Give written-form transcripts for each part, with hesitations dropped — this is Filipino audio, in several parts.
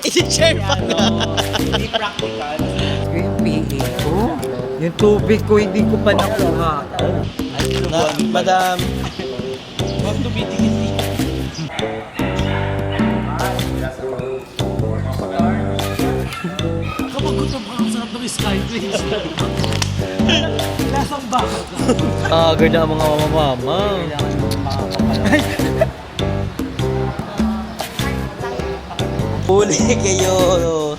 I-share pa nga. Hindi practical. Yung PA ko, yung tubig ko hindi ko pa nakuha. Madam. Huwag tumitingin eh. Kapag gutom ka, ang sarap ng Skytrace. Lasang bakit? Agad na mga mama. Huli kayo.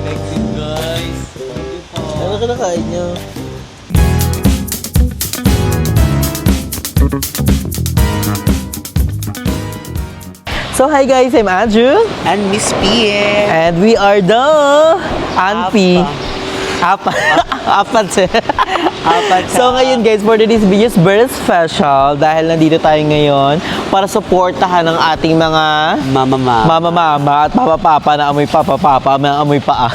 Thank you guys. Ano ka nakain nyo? So hi guys, I'm Andrew. And Miss Pie. And we are the Anpi. Apat sir. So ngayon guys, for today's video's birth special, dahil nandito tayo ngayon para supportahan ang ating mga mama at papa na amoy papa na amoy paa.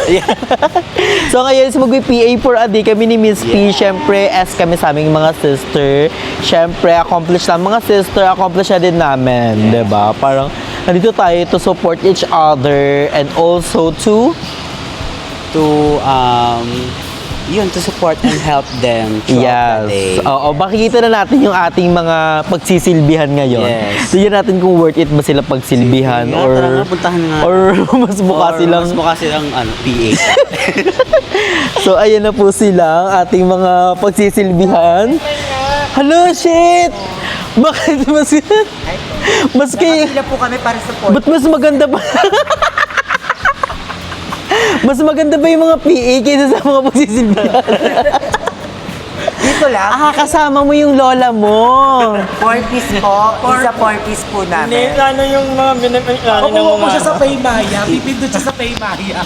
So ngayon, mag-PA for a day kami ni Miss P. Siyempre, as kami sa aming mga sister. Siyempre, accomplish na mga sister, accomplish na din namin. Diba? Parang nandito tayo to support each other and also to support and help them throughout the day. Oo, makikita na natin yung ating mga pagsisilbihan ngayon. Yes. Tignan natin kung worth it ba sila pagsilbihan Sige, or tara nga, puntahan nga. or mas mukha silang PA. So ayan na po sila ang ating mga pagsisilbihan. Hello, shit! Bakit mas kay Nakapila po kami para support. ba't mas maganda pa? Mas maganda ba yung mga PA kaysa sa mga pagsisilbihan? Dito lang. Kasama mo yung lola mo. 4-piece po. Isa 4-piece po namin. Ano yung mga binapagkano ng mga... mo siya sa Paymaya. Pipindot siya sa Paymaya.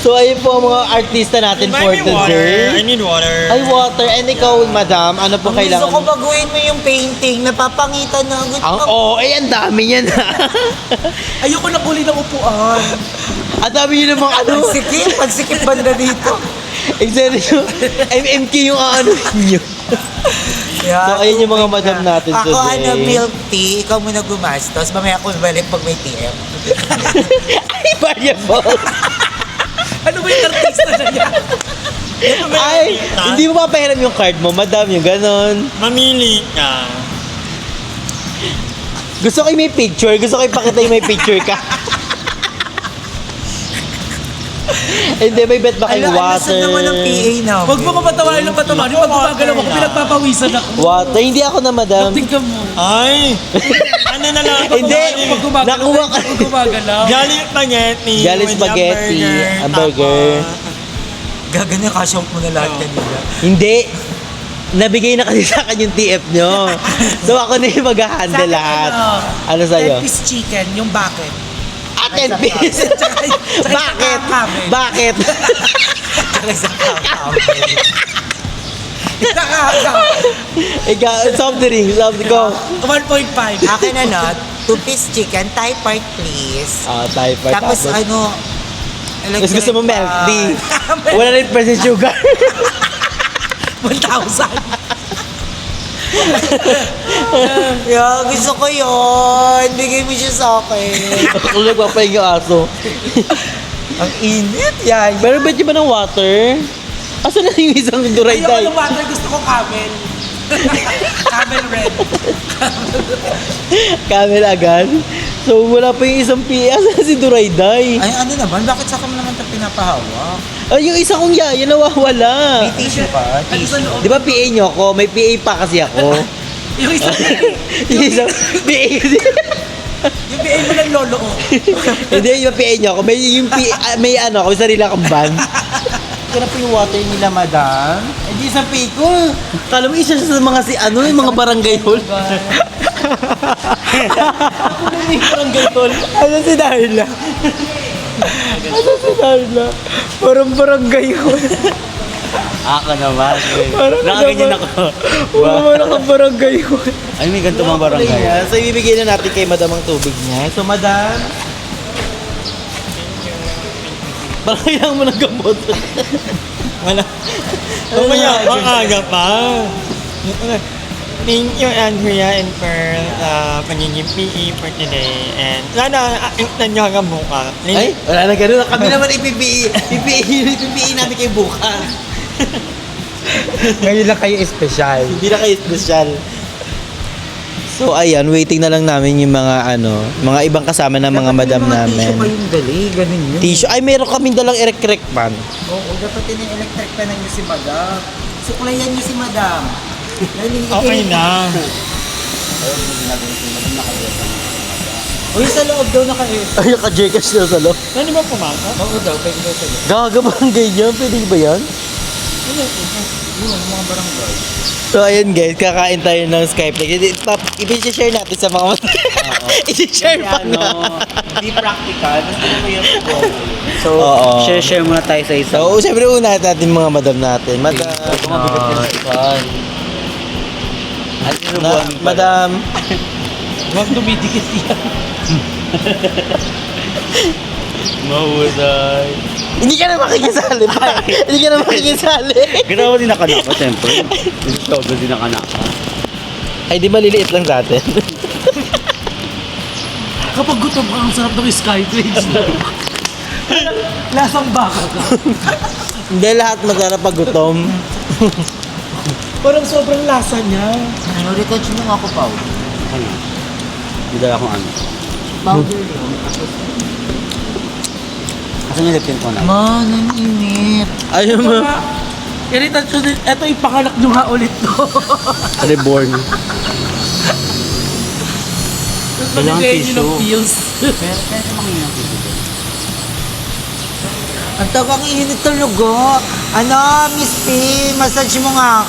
So ayun po ang mga artista natin for today. need water. Ay, water. And ikaw, madam, ano po kailangan? Gusto ko baguhin mo yung painting. Napapangitan na. Ang dami yan. Ayoko na puli ng upuan. Ang dami yun namang ano. Pagsikip banda dito. Exactly. MMK yung ano nyo. So, ayun yung mga madam natin Ako today. milk tea. Ikaw muna gumastos. Mamaya ako balik pag may TM. Ay, variable. Ano ba yung artista na yan? Ay, hindi mo papahiram yung card mo, madam, yung ganon. Mamili ka. Gusto ko yung may picture. Gusto ko ipakita yung may picture ka. Hindi, may bet ba kayong water? Alasad naman ang PA na. Huwag mo kapatawarin ng patawarin. Pag gumagalaw ako, pinagpapawisan ako. Water. Hindi ako na, madam. Tingnan mo. Ay! Ano na lang ako? Hindi. Pag gumagalaw. Nakuha ka. Pag gumagalaw. Galing spaghetti. Galing spaghetti. Ang burger. Gagano, kasyong mo na lahat kanila. Hindi. Nabigay na kasi sa akin yung TF nyo. So ako na yung mag-handle lahat. Ano sa'yo? 10-piece chicken, yung bucket. 10 piece. Bakit? Bakit? Ikaw, soft drink, ko. 1.5. Akin 2-piece chicken, Thai part please. Thai part. Tapos Tapos gusto mo milk tea. 100% sugar. 1,000. Gusto ko yun. Bigay mo siya sa akin. Ako nagpapahinga yung aso. Ang init yan. Pero bet ba ng water? Asan na yung isang duray Ayoko day? ng water, gusto ko camel. Camel red. Camel agad? So wala pa yung isang PA. Asan na si duray day? Ay, ano naman? Bakit sa akin naman ito pinapahawa? Ay, yung isang kong yaya nawawala. May tissue pa? Tissue. Di ba PA nyo ako? May PA pa kasi ako. Yung isang Yung isang PA kasi. yung BA mo ng lolo ko. Hindi, yung PA nyo ako. May ano, may sarili akong van. Kaya po yung water nila, madam. Hindi isang PA ko. Kala mo isa siya sa mga yung mga barangay hall. Ako na yung barangay hall. Ano si Darla? Parang barangay hall. Ako naman. Parang Nakaganyan ako. Parang kang barangay hall. Ay, may ganito mga barangay. So, ibibigay na natin kay madam ang tubig niya. So, madam, parang kailangan mo ng gamot. Wala. Mamaya, maaga pa. Thank you, Andrea and Pearl, pagiging PE for today. And sana, nanyo hanggang bukas. Ay, wala na ganun. Kami naman ipipiin namin kayo bukas. Ngayon lang kayo espesyal. Hindi na kayo special. So ayan, waiting na lang namin yung mga mga ibang kasama ng mga madam namin. kayong dali, ganun yun. Tissue. Ay, meron kaming dalang electric pan. Oo, dapat din yung electric pa na niyo si madam. Suklayan niyo si madam. Okay na. Uy, sa loob daw na kayo. Ay, ka-Jcas na sa loob. Ano ba pumasok? Oo daw, pwede daw sa'yo. Gaga ba ang ganyan? Pwede ba yan? Yun, mga barangay. So ayan guys, kakain tayo ng Skype. I-share natin sa mga I-share pa na. Hindi practical. Basta mahirap po. So, Oo. share muna tayo sa isa. So, siyempre una natin mga madam natin. Madam. Madam. Huwag dumidikit yan. Mahusay. Hindi ka na makikisali pa. Hindi ka na makikisali. Ginawa din nakanaka, siyempre. Hindi sobrang din nakanaka. Ay, di maliliit lang sa atin. Kapag gutom ka, ang sarap ng Skytrains na. Lasang baka ka. Hindi lahat masarap pag gutom. Parang sobrang lasa niya. Ano, retouch mo nga ako, Pao. Ano? Bidala akong ano. Powder yun. Kasi nilipin ko na. Man, ang init. Ayun mo. Irritation din. Eto, ipanganak nyo nga ulit to. Reborn. Tapos Kailangan maligay nyo ng tissue. feels. Pero makingin ang tissue. Ang tagang init talaga. Ano, Miss P, massage mo nga.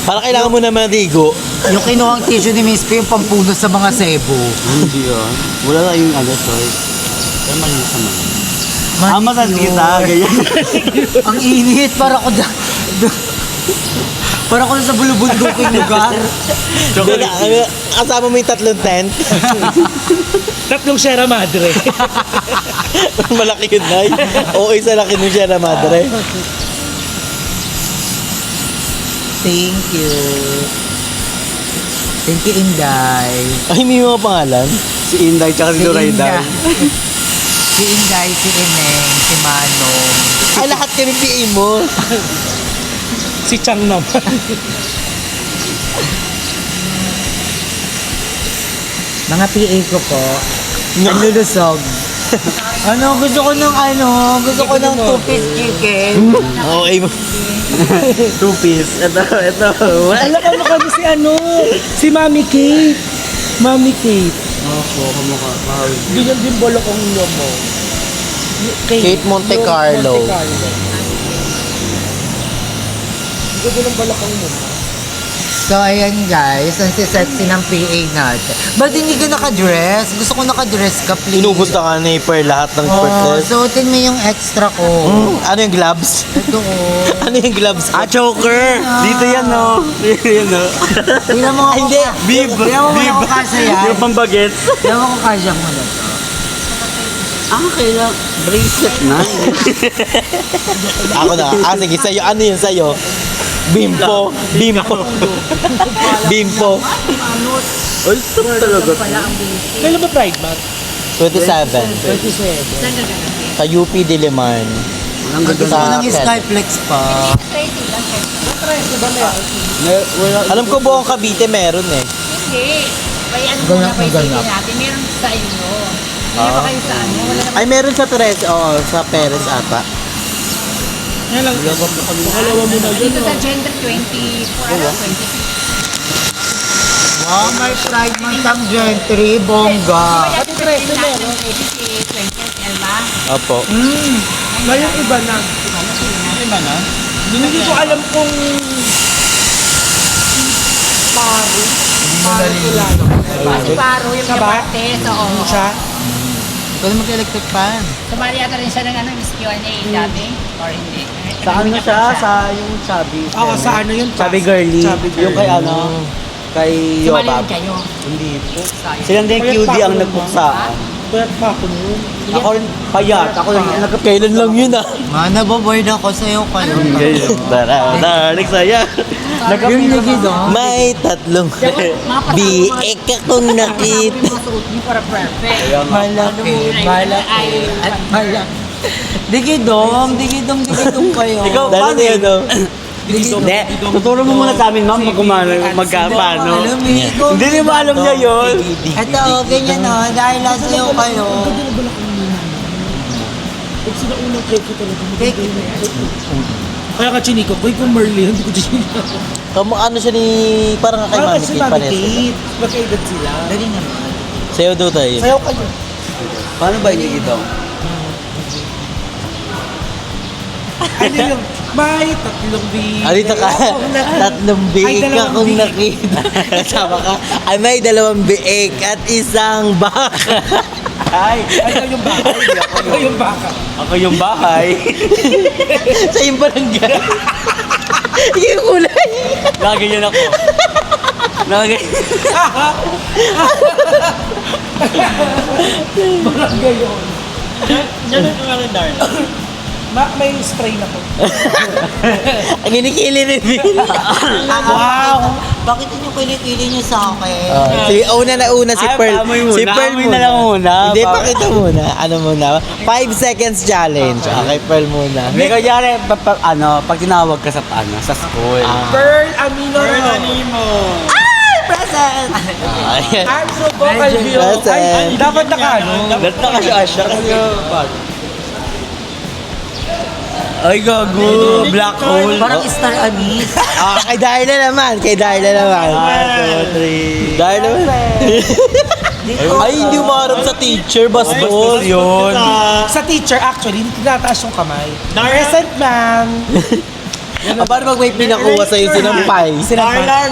Para kailangan mo na maligo. Yung kinuhang tissue ni Miss P, yung pampuno sa mga sebo. Hindi ah. Wala lang yung ano, choice. Pero malinis naman. Masan kita, ganyan. Ang init, para ko para ko sa bulubunduking lugar. Kasama mo yung tatlong tent. Tatlong Sierra Madre. Malaki yun, Nay. Oo, isa laki nun siya na madre. Thank you. Thank you, Inday. Ay, may mga pangalan. Si Inday tsaka si Dorayday. Si Inday, si Ineng, si Manong. Ay, lahat kami PA mo. Si Chang naman. Mga PA ko po, nalulusog. Gusto ko ng two-piece chicken. Okay mo. Two piece. Ito. Alam ka si Mami Kate. Mami Kate. Opo, kamukha. Mahawi. Ganyan din bolokong niyo mo. Kate Monte Carlo. Ganyan ang bolokong mo. So, ayan guys, ang sisexy ng PA natin. Ba't hindi ka naka-dress? Gusto ko naka-dress ka, please. Inubos na ka ni Per lahat ng Oh, purpose. suotin mo yung extra ko. Ano yung gloves? Ito oh. Ano yung gloves? Choker! Dito yan, no? Dito yan, no? Tingnan mo nga Hindi, Bib! Tingnan mo nga kung kasya yan. Yung pambagets. Tingnan mo kung kasya mo na to. Kailang bracelet na. Ako na. Sige, sa'yo. Ano yun sa'yo? Bimpo. Bimpo. Ay, stop talaga. Kailan ba Pride Month? 27. 27. Sa UP Diliman. Ang Gusto ko Sa ng Quezon. Skyflex pa. Alam ko buong Cavite meron eh. Hindi. May ano Ganap muna na pa isipin ganap. natin. Meron sa inyo. Hindi pa kayo sa ano. Wala naman. Ay, meron sa Perez. Oo, sa Perez ata. Yan lang. Pakalawa mo na yun. Dito sa gender 24, 26. Wow, may Pride Month ang gentry, bongga. Pati 13 natin, baby, si 20 Elma. Opo. Ngayon iba na. Iba na? Hindi ko alam kung paro. Paro kilala. Si Paro, yung Siya ba? Martes, oo. Siya? Pwede mag-electric fan. Sumali yata rin siya ng ano, Miss Q&A dati. Or hindi. Sa ano siya? Sa yung chubby. Ako sa ano yun? Chubby girly. Chubby girly. Yung kay ano? Kay Sumali Yobab. rin kayo. Hindi po. Sayang. Silang din Kaya QD ang tawag mo. nagpuksa. Pwet pa ako nun. Ako rin payat. Ako rin Kailan lang yun ah. Naboboard ako sa'yo kayo. Dararik saya. Yung ligido. May tatlong biik akong nakita. Masuot niyo para perfect. Malaki, malaki, at malaki. Digidong kayo. Ikaw, Dahil paano na yun, yun? oh. Hindi. Tuturo mo muna sa amin, ma'am, pag magkapano. Hindi niyo ba alam niya yun? Ito, ganyan o. Dahil lang sa'yo kayo. Pag sila unang cake talaga. Cake. Kaya ka chiniko ko, kung Merly, hindi ko chiniko. Ano siya ni... Parang kay Parang Mami kasi Kate Mami Panes. Kate. Magkaedad sila. Dali naman. Sayo daw tayo. Sayaw kayo. Paano ba yung ito? Ano yung may tatlong biik. Alito ka, tatlong biik akong nakita. Kasama ka, ay may dalawang biik at isang baka. Ay, Ikaw yung baka. Ikaw yung baka. ako yung bahay. Sa yung barangay. Yung kulay. Nakaganyan ako. Nakaganyan. Barangay yun. Ganun ko nga rin, Darla. May spray na po. Ang kinikili ni Bill. Wow! Bakit niyo kilikili niyo sa akin? Sige, una si Ay, Pearl. amoy muna, Si Pearl amoy na lang muna. Hindi, pakita muna. Ano muna? 5 seconds challenge. Okay, Pearl muna. Hindi, kunyari, pag tinawag ka sa school. Pearl Amino. Present! Ayan. I'm so vocal view. Present. Ay, dapat nakano. Ba't na kasi asya? Ay, gago. Black hole. Parang star anise. Kay Darla naman. Kay Darla naman. 1, 2, 3. Darla naman. Ay, hindi umarap sa teacher. Bastos yun. Sa teacher, actually, hindi tinataas yung kamay. Present, ma'am. Paano pag may pinakuha sa'yo sinampay?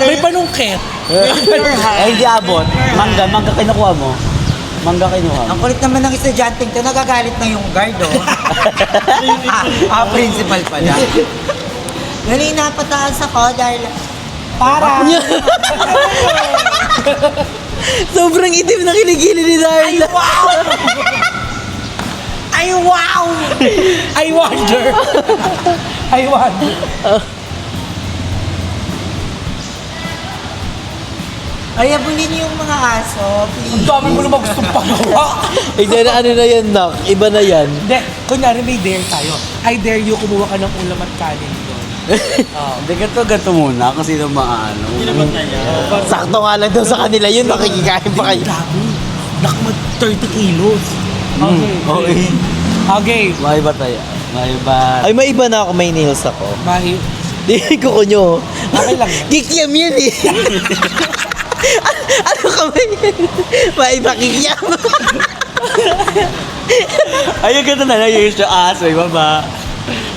May panungkit. Ay, hindi abot. Mangga kinukuha mo. Mangga kinuha mo. Ang kulit naman ng estudyanteng to, nagagalit na yung guard, oh. Principal pala. Ganun napataas ako dahil... Para. Sobrang itim na kiligili ni Darla. Ay, wow! I wonder. I wonder. Ay, abulin niyo yung mga aso, Ang please. dami mo naman gustong pagawa. Hindi na ano na yan, Nak. Iba na yan. Hindi, kunyari may dare tayo. I dare you kumuha ka ng ulam at kanin doon. Hindi, ganito muna kasi nung maano. Sakto nga lang daw sa kanila yun. Nakikikain pa kayo. Dami. Nakamad 30 kilos. Okay. Okay. Maiba tayo. Maiba. Ay, may iba na ako. May nails ako. Mahi. Di ko kunyo. Okay lang yan. Kikiam yun eh. Ano ka ba yun? May iba kikiam. Ayun, ganito na lang yung aso. Iba ba?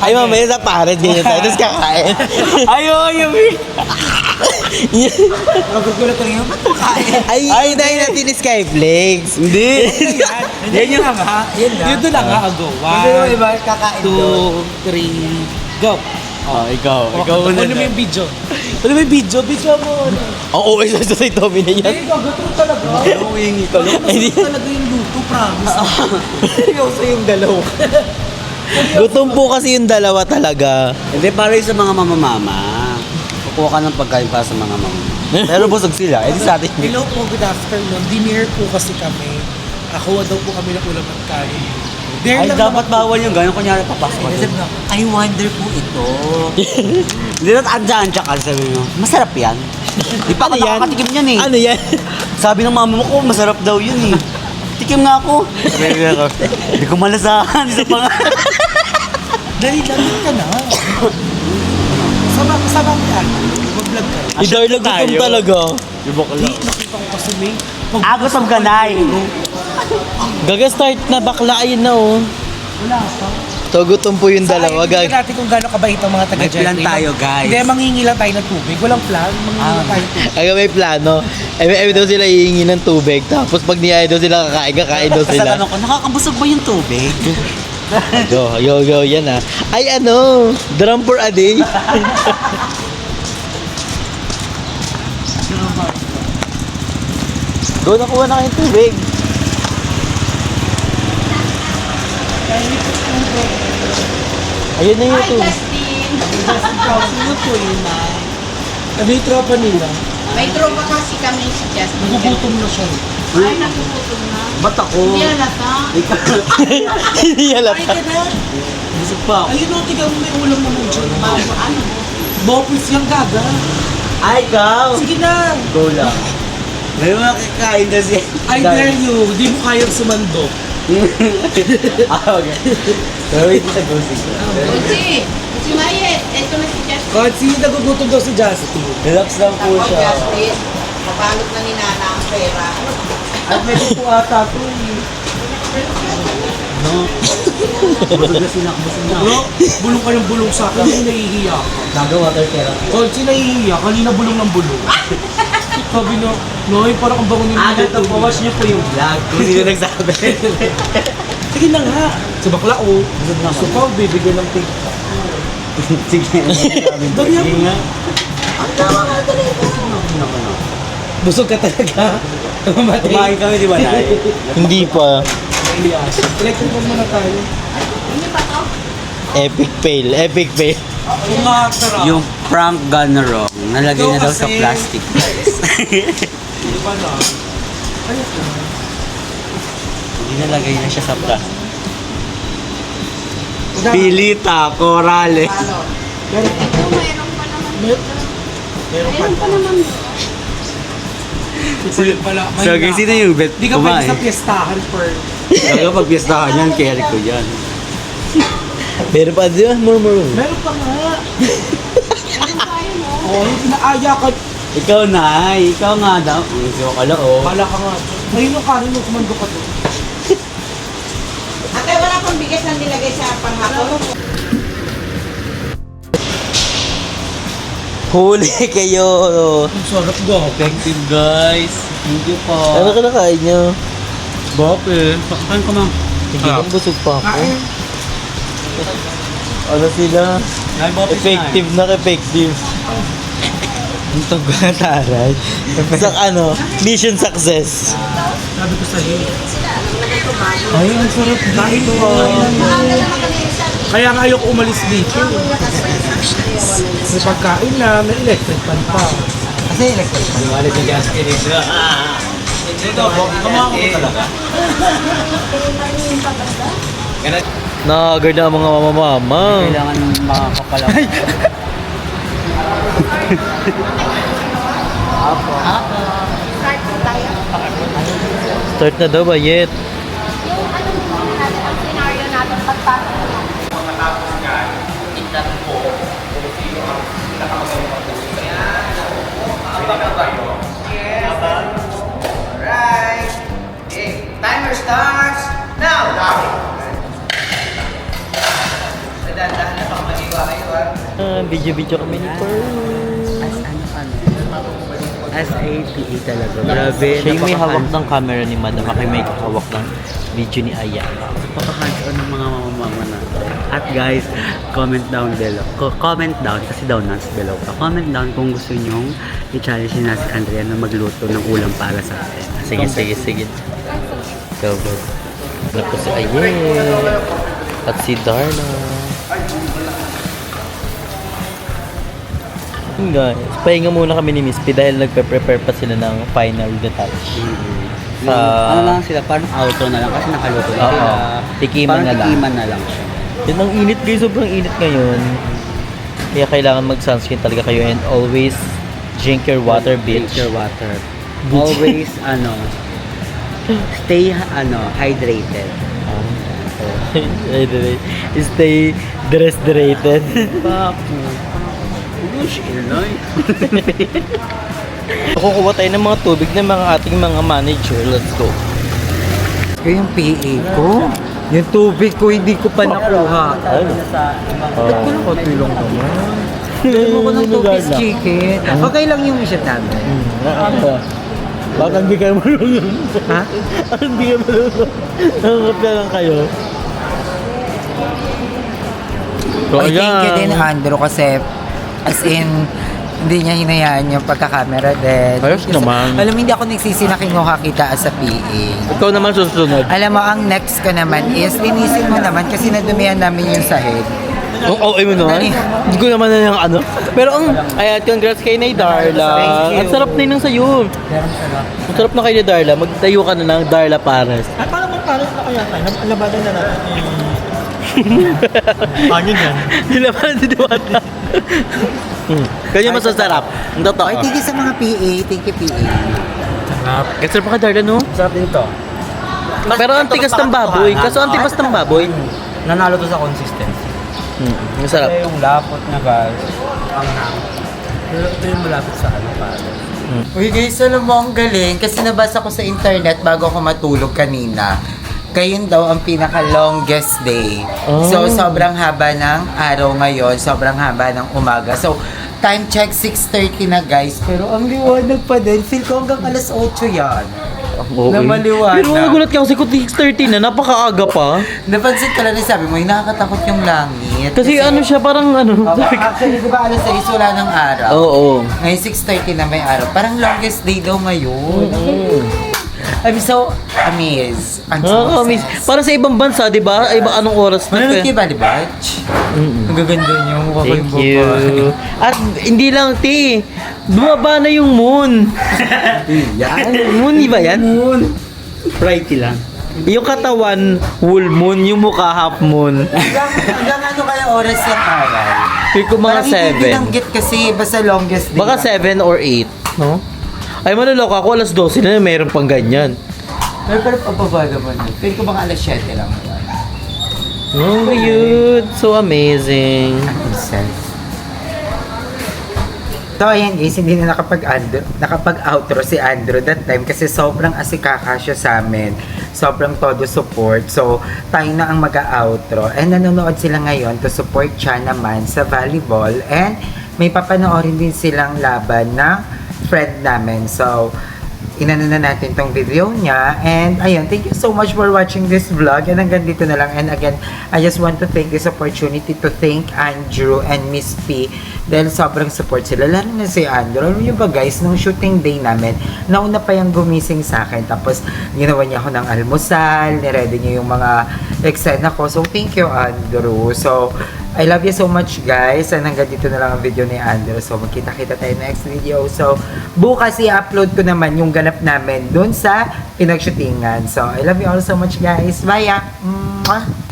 Ay, mamaya sa pared. Ganyan tayo. Tapos kakain. Ayun. Magugulat ko rin yung ba't kain? Ay, dahil natin ni Skyflakes. Hindi. Yan yung nga, yun na. Yun doon lang nga ako. Hindi mo iba kakain doon. 1, 2, 3, go. Oh, ikaw. Ikaw Ano una mo na. yung video? Ano mo yung video? Video mo. Oo, isa sa Tommy na yan. Eh, gagato talaga. Uwingi ka. Hindi. Talaga yung luto, promise. Seryoso yung dalawa. Gutom po kasi yung dalawa talaga. Hindi, para yung sa mga mamamama. Kukuha ka ng pagkain para sa mga mama. Pero busog sila. Eh, di sa atin. Hello po, good afternoon. Dinner po kasi kami. Ako daw po kami ng ulam at kanin. Dare Ay, lang dapat naman po. bawal yung gano'n. Kunyari, papasok ka doon. I wonder po ito. Hindi na andyan ka. Sabi mo, masarap yan. Di pa ako Ano yan? nakakatikim yan eh. Ano yan? Sabi ng mama ko, masarap daw yun eh. Tikim nga ako. Hindi ko malasahan. Isa pa nga. Dali lang ka na. Sabang yan. Mag-vlog kayo. Idarla gutom talaga. Yung bakla. Nakita ko kasi may... Agos of ganay. Gaga-start na bakla. Ayun na oh. Wala pa. So, gutom po yung dalawa. Tingnan natin kung gaano kabait ang mga taga May plan tayo, guys. Hindi, mangingi lang tayo ng tubig. Walang plan. Mangingi lang tayo ng tubig. Aga may plano. Ay daw sila hihingi ng tubig. Tapos pag niyaya daw sila kakain daw Sa sila. tanong ko, nakakabusog ba yung tubig? Yo, yan ah. Ay ano, drum for a day. Go, nakuha na kayong tubig. Ayun na yun to. Justin! Sino po yun na? Ano yung tropa nila? May tropa kasi kami si Justin. Nagugutom na siya. Ay, nagugutom na. Ba't ako? Hindi halata. Hindi Ay halata. ka na! Busog pa ako. Ayun o, tiga mo may ulam naman dyan. Ano? Bopis yung gaga. Ay, ikaw! Sige na! Go lang. May mga kakain kasi. I dare you, di mo kayang sumando. Okay. Pero wait sa ghosting ko. Kunsi! Si Mayet! Ito na si Justin. Kahit sino nagugutom daw si Justin. Relax lang po Ako, siya. Justin. Kapalot na ni Nana ang pera. Ay, pwede po ata ito eh. No? Busog na sinakbusin na. Bro, bulong ka ng bulong sa akin, hindi nahihiya ka. Nag-water therapy. Kahit sino nahihiya, kanina bulong ng bulong. Sabi na, Noy, parang ang bango nila. Ito po, watch niyo po yung vlog. Kung sino nagsabi. Sige na nga. Sa bakla, oh. Gusto pa, bibigyan ng pig. Sige. Dali ako. Sige nga. Busog ka talaga. Mamatay. Kumain kami, di ba, Nay? Hindi pa. Electric mo muna tayo. Hindi pa to? Epic fail. Epic fail. Kung makakasarap. Yung prank gone wrong. Nalagay na daw sa Ikaw kasi. plastic, guys. Di ba na? Ayos na. Hindi nalagay na siya sa plastic. Pilita, korale. Ano? Meron Ito, mayroon pa naman. Meron pa. Mayroon pa naman. Sulit pala. So, guys, sino yung bet Di ka pwede kumain? sa piyestahan for... Kaya pag piyestahan yan, carry ko yan. Meron pa dyan, murmur. Meron pa nga. Meron tayo, no? Oh, yung pinaaya ka. Ikaw, Nay. Ikaw nga daw. Ikaw kala, oh. Pala ka nga. Ayun yung kanin yung kumando ka doon. Ate, wala pang bigas na nilagay sa panghapon. Huli kayo. Ang sarap daw. Effective, guys. Thank you po. Ano ka nakain nyo? Bape. Pakakain ko, ma'am. Hindi kang busog pa ako. Kain. Ano sila? Nay, bape Effective na effective. Ang tungkol na taray. Sa ano? Mission success. Sabi ko sa'yo. Ay, ang sarap dito. Kaya nga ayoko umalis dito. May pagkain na, may electric fan pa. Kasi electric. Wala si gas kinis. Ito, kamaha ko talaga. Nakagard na ang mga mama. Kailangan makakapalaw. Start na daw ba yet? Yung ano muna natin, ang scenario natin pagpasok. Timer starts now! Dahan-dahan na pang maliwa kayo Video-video kami ni As a PA talaga. Grabe. Siya yung may hawak ng camera ni Madam. Ako yung may hawak ng video ni Aya. Napaka-hands-on ng mga mamamama natin. At guys, comment down below. Comment down kasi daw nas below pa. Comment down kung gusto nyong i-challenge na si Andrea na magluto ng ulam para sa atin. Sige. Go. Ano po si Aye. At si Darla. Guys, pahinga muna kami ni Miss P dahil nagpe-prepare pa sila ng final touch. Sa... Ano lang sila, parang auto na lang kasi nakaluto na Oo. sila. Tikiman Parang na lang. tikiman na lang siya. Yun ang init guys, sobrang init ngayon. Kaya kailangan mag-sunscreen talaga kayo and always drink your water, bitch. Drink your water. Always, stay, hydrated. Stay hydrated. Ush, Illinois. Kukuha tayo ng mga tubig ng mga ating mga manager. Let's go. Yung PA ko, yung tubig ko hindi ko pa nakuha. Ba't ko lang katulong naman? Tulong ako ng tubig chicken. Okay lang yung isa namin. Baka hindi kayo marunong. Ha? Hindi kayo marunong. Nangangapya lang kayo. So, I thank you din, Andrew, kasi as in, Hindi niya hinayaan yung pagkakamera din. Ayos naman. Alam mo, hindi ako nagsisi na kinuha kita as a PA. Ikaw naman susunod. Alam mo, ang next ko naman is, linisin mo naman kasi nadumihan namin yung sahig. Oo, mo naman. Hindi ko naman na yung ano. Pero ayan, congrats kay Nay Darla. Thank you. Ang sarap na yun sa'yo. Ang sarap na kay Nay Darla. Magtayo ka na ng Darla Pares. Ay, parang magpares na kaya tayo. Labanan na natin. Hangin yan. Nilaban si Diwata. Kanya masasarap. Ang totoo. Ay, thank you sa mga PA. Thank you, PA. Ang sarap ka Darla, no? Sarap din to. Pero ang tigas ng baboy. Kaso ang tigas ng baboy. Nanalo to sa consistency. Ang sarap. Yung lapot na guys, ang hang. Pero ito yung malapit sa ano para. Uy guys, alam mo, ang galing. Kasi nabasa ko sa internet bago ako matulog kanina. Kayon daw ang pinaka-longest day. Oh. So, sobrang haba ng araw ngayon. Sobrang haba ng umaga. So, time check 6:30 na guys. Pero ang liwanag pa din. Feel ko hanggang alas 8 yan. Okay. Na maliwanag. Pero nagulat ka kasi kung 6:30 na, napakaaga pa. Napansin ko lang na sabi mo, nakakatakot yung langit. Kasi ano siya, parang ano. Actually, di ba alas 6 wala ng araw? Oo. Ngayon 6:30 na may araw. Parang longest day daw ngayon. I'm so amazed. I'm so Miss. obsessed. Para sa ibang bansa, di ba? Iba anong oras na. Manonood kayo ba, di ba? Ang gaganda niyo. Mukha ko yung Thank you. At hindi lang, Ti. Bumaba na yung moon. Yan. Moon, di ba yan? Friday lang. Yung katawan, full moon. Yung mukha, half moon. Hanggang ano kaya oras yung araw? Feel ko mga Parang hindi 7. binanggit kasi basta longest day. Baka 7 or 8. No? Ay, manuloko ako. Alas 12 na mayroon pang ganyan. Pero pababa naman yun. Feel ko baka alas 7 lang yun. Oh, cute. So amazing. Obsessed. So, ayan guys, hindi na nakapag-outro si Andrew that time kasi sobrang asikaka siya sa amin. Sobrang todo support. So, tayo na ang mag-outro. And nanonood sila ngayon to support siya naman sa volleyball. And may papanoorin din silang laban na friend namin. So, inano na natin tong video niya. And ayun, thank you so much for watching this vlog. And hanggang dito na lang. And again, I just want to take this opportunity to thank Andrew and Miss P dahil sobrang support sila. Lalo na si Andrew. Alam niyo ba guys, nung shooting day namin, nauna pa yung gumising sa akin. Tapos, ginawa niya ako ng almusal, niready niya yung mga eksena ko. So, thank you Andrew. So, I love you so much guys. And hanggang dito na lang ang video ni Andrew. So, magkita-kita tayo next video. So, bukas i-upload ko naman yung ganap namin dun sa pinag-shootingan. So, I love you all so much guys. Bye! Mwah!